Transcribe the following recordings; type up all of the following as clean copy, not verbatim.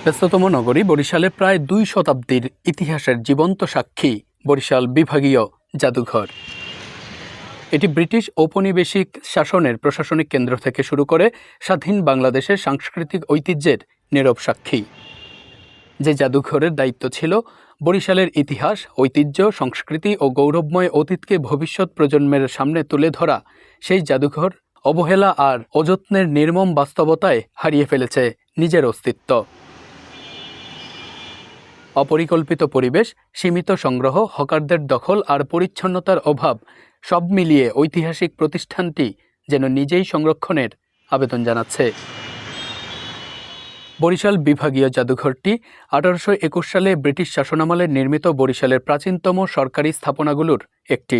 ব্যস্ততম নগরী বরিশালে প্রায় ২ শতাব্দীর ইতিহাসের জীবন্ত সাক্ষী বরিশাল বিভাগীয় জাদুঘর। এটি ব্রিটিশ ঔপনিবেশিক শাসনের প্রশাসনিক কেন্দ্র থেকে শুরু করে স্বাধীন বাংলাদেশের সাংস্কৃতিক ঐতিহ্যের নীরব সাক্ষী। যে জাদুঘরের দায়িত্ব ছিল বরিশালের ইতিহাস, ঐতিহ্য, সংস্কৃতি ও গৌরবময় অতীতকে ভবিষ্যৎ প্রজন্মের সামনে তুলে ধরা, সেই জাদুঘর অবহেলা আর অযত্নের নির্মম বাস্তবতায় হারিয়ে ফেলেছে নিজের অস্তিত্ব। অপরিকল্পিত পরিবেশ, সীমিত সংগ্রহ, হকারদের দখল আর পরিচ্ছন্নতার অভাব সব মিলিয়ে ঐতিহাসিক প্রতিষ্ঠানটি যেন নিজেই সংরক্ষণের আবেদন জানাচ্ছে। বরিশাল বিভাগীয় জাদুঘরটি 1821 সালে ব্রিটিশ শাসনামলে নির্মিত বরিশালের প্রাচীনতম সরকারি স্থাপনাগুলোর একটি।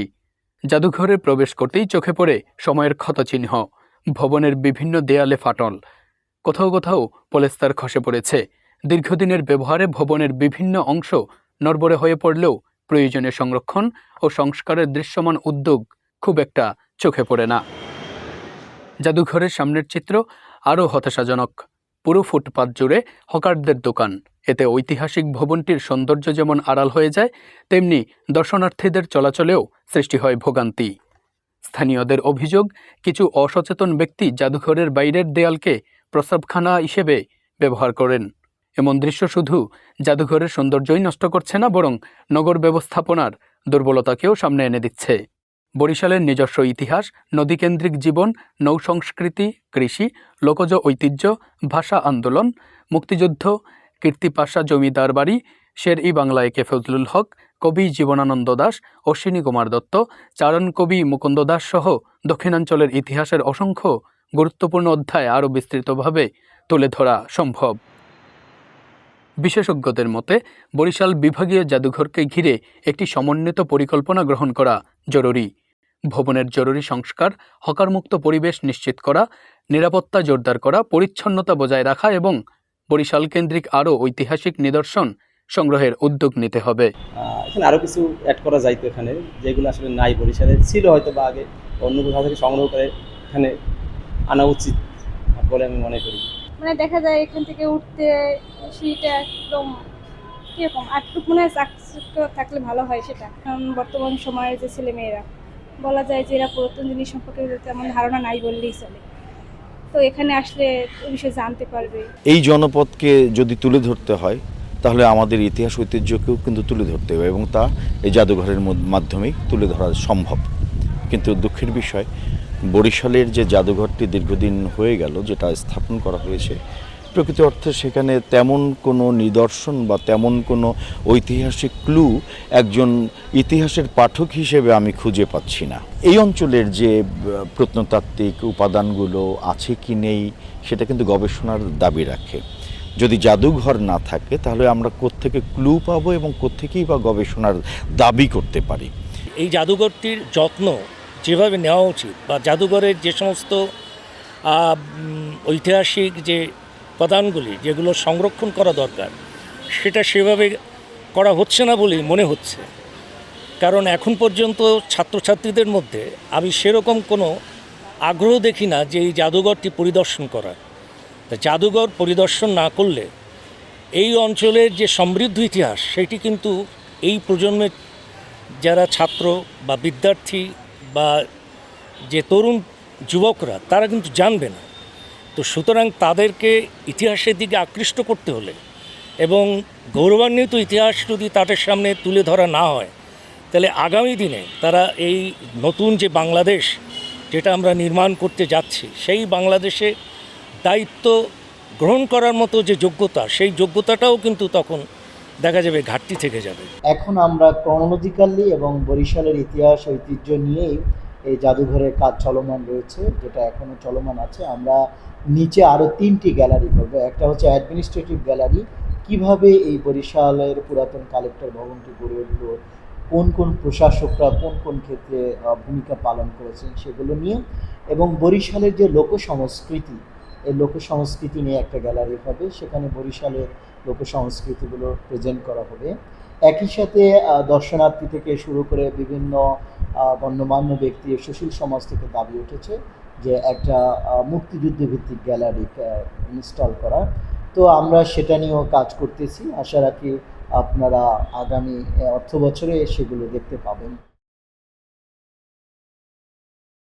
জাদুঘরে প্রবেশ করতেই চোখে পড়ে সময়ের ক্ষতচিহ্ন, ভবনের বিভিন্ন দেয়ালে ফাটল, কোথাও কোথাও পলেস্তার খসে পড়েছে। দীর্ঘদিনের ব্যবহারে ভবনের বিভিন্ন অংশ নড়বড়ে হয়ে পড়লেও প্রয়োজনীয় সংরক্ষণ ও সংস্কারের দৃশ্যমান উদ্যোগ খুব একটা চোখে পড়ে না। জাদুঘরের সামনের চিত্র আরও হতাশাজনক। পুরো ফুটপাত জুড়ে হকারদের দোকান। এতে ঐতিহাসিক ভবনটির সৌন্দর্য যেমন আড়াল হয়ে যায়, তেমনি দর্শনার্থীদের চলাচলেও সৃষ্টি হয় ভোগান্তি। স্থানীয়দের অভিযোগ, কিছু অসচেতন ব্যক্তি জাদুঘরের বাইরের দেয়ালকে প্রস্রাবখানা হিসেবে ব্যবহার করেন। এমন দৃশ্য শুধু জাদুঘরের সৌন্দর্যই নষ্ট করছে না, বরং নগর ব্যবস্থাপনার দুর্বলতাকেও সামনে এনে দিচ্ছে। বরিশালের নিজস্ব ইতিহাস, নদীকেন্দ্রিক জীবন, নৌসংস্কৃতি, কৃষি, লোকজ ঐতিহ্য, ভাষা আন্দোলন, মুক্তিযুদ্ধ, কীর্তিপাশা জমিদার বাড়ি, শের-ই বাংলা একে ফজলুল হক, কবি জীবনানন্দ দাশ, অশ্বিনী কুমার দত্ত, চারণ কবি মুকুন্দ দাস সহ দক্ষিণাঞ্চলের ইতিহাসের অসংখ্য গুরুত্বপূর্ণ অধ্যায় আরও বিস্তৃতভাবে তুলে ধরা সম্ভব। বিশেষজ্ঞদের মতে বরিশাল বিভাগীয় জাদুঘরকে ঘিরে একটি সমন্বিত পরিকল্পনা গ্রহণ করা জরুরি। ভবনের জরুরি সংস্কার, হকারমুক্ত পরিবেশ নিশ্চিত করা, নিরাপত্তা জোরদার করা, পরিচ্ছন্নতা বজায় রাখা এবং বরিশাল কেন্দ্রিক আরও ঐতিহাসিক নিদর্শন সংগ্রহের উদ্যোগ নিতে হবে। এখানে আরও কিছু অ্যাড করা যাইতো, এখানে যেগুলো আসলে নাই, বরিশালে ছিল হয়তো বা আগে, অন্য কোথাও থেকে সংগ্রহ করে এখানে আনা উচিত বলে আমি মনে করি। মানে দেখা যায় এখান থেকে উঠতে সিঁড়িটা একদম কীরকম আটটুক মনে হয় চাকচিক্য থাকলে ভালো হয় সেটা। কারণ বর্তমান সময়ের যে ছেলেমেয়েরা বলা যায় যে এরা পুরাতন জিনিস সম্পর্কে তেমন ধারণা নাই বললেই চলে, তো এখানে আসলে ওই বিষয়ে জানতে পারবে। এই জনপদকে যদি তুলে ধরতে হয় তাহলে আমাদের ইতিহাস ঐতিহ্যকেও কিন্তু তুলে ধরতে হবে, এবং তা এই জাদুঘরের মাধ্যমেই তুলে ধরা সম্ভব। কিন্তু দুঃখের বিষয়, বরিশালের যে জাদুঘরটি দীর্ঘদিন হয়ে গেল যেটা স্থাপন করা হয়েছে, প্রকৃত অর্থে সেখানে তেমন কোনো নিদর্শন বা তেমন কোনো ঐতিহাসিক ক্লু একজন ইতিহাসের পাঠক হিসেবে আমি খুঁজে পাচ্ছি না। এই অঞ্চলের যে প্রত্নতাত্ত্বিক উপাদানগুলো আছে কি নেই সেটা কিন্তু গবেষণার দাবি রাখে। যদি জাদুঘর না থাকে তাহলে আমরা কোত্থেকে ক্লু পাবো এবং কোত্থেকেই বা গবেষণার দাবি করতে পারি। এই জাদুঘরটির যত্ন যেভাবে নেওয়া উচিত, বা জাদুঘরের যে সমস্ত ঐতিহাসিক যে উপাদানগুলি যেগুলো সংরক্ষণ করা দরকার, সেটা সেভাবে করা হচ্ছে না বলেই মনে হচ্ছে। কারণ এখন পর্যন্ত ছাত্রছাত্রীদের মধ্যে আমি সেরকম কোনো আগ্রহ দেখি না যে এই জাদুঘরটি পরিদর্শন করার। জাদুঘর পরিদর্শন না করলে এই অঞ্চলের যে সমৃদ্ধ ইতিহাস সেটি কিন্তু এই প্রজন্মের যারা ছাত্র বা বিদ্যার্থী বা যে তরুণ যুবকরা তারা কিন্তু জানবে না। তো সুতরাং তাদেরকে ইতিহাসের দিকে আকৃষ্ট করতে হলে এবং গৌরবান্বিত ইতিহাস যদি তাদের সামনে তুলে ধরা না হয়, তাহলে আগামী দিনে তারা এই নতুন যে বাংলাদেশ যেটা আমরা নির্মাণ করতে যাচ্ছি, সেই বাংলাদেশে দায়িত্ব গ্রহণ করার মতো যে যোগ্যতা, সেই যোগ্যতাটাও কিন্তু তখন দেখা যাবে ঘাটতি থেকে যাবে। এখন আমরা ক্রনোলজিক্যালি এবং বরিশালের ইতিহাস ঐতিহ্য নিয়েই এই জাদুঘরের কাজ চলমান রয়েছে, যেটা এখনও চলমান আছে। আমরা নিচে আরও 3টি গ্যালারি করবো। একটা হচ্ছে অ্যাডমিনিস্ট্রেটিভ গ্যালারি, কিভাবে এই বরিশালের পুরাতন কালেক্টর ভবনটি গড়ে উঠল, কোন কোন প্রশাসকরা কোন কোন ক্ষেত্রে ভূমিকা পালন করেছেন সেগুলো নিয়ে, এবং বরিশালের যে লোকসংস্কৃতি, এই লোকসংস্কৃতি নিয়ে একটা গ্যালারি হবে, সেখানে বরিশালের লোকসংস্কৃতিগুলো প্রেজেন্ট করা হবে। একই সাথে দর্শনার্থী থেকে শুরু করে বিভিন্ন গণ্যমান্য ব্যক্তি, সুশীল সমাজ থেকে দাবি উঠেছে যে একটা মুক্তিযুদ্ধ ভিত্তিক গ্যালারি ইনস্টল করা। তো আমরা সেটা নিয়েও কাজ করতেছি। আশা রাখি আপনারা আগামী অর্থ বছরে সেগুলো দেখতে পাবেন।